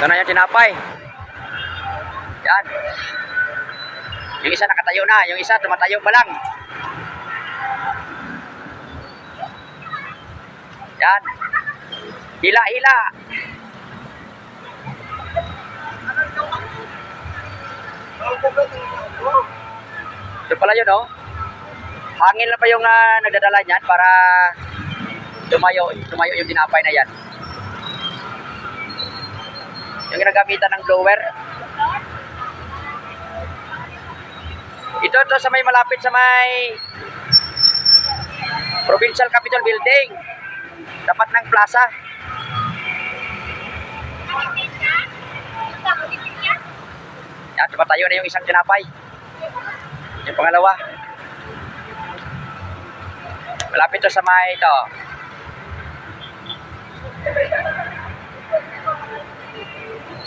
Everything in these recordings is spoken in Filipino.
Ganun yung tinapay. Yan. Yung isa nakatayo na, yung isa tumatayo pa lang. Yan. Hila-hila. Ito pala yun, oh. Hangin na pa yung nagdadala niyan para tumayo yung tinapay na yan. Yung ginagamitan ng blower. Ito sa may malapit sa may Provincial Capitol Building. Tapat ng plaza. Yan, tumatayo na yung isang tinapay. Yung pangalawa. Malapit to sa may ito.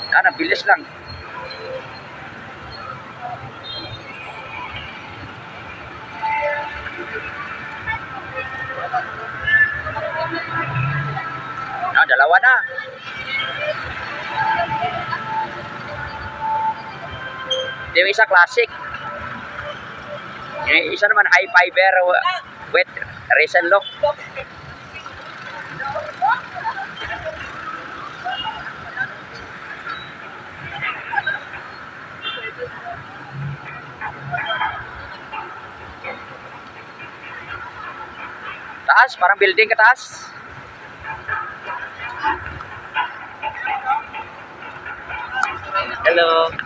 Yan, ang bilis lang. Yan, dalawa na. Yung isa classic. Yung isa naman high fiber wet resin lock. Taas, parang building ka taas. Hello.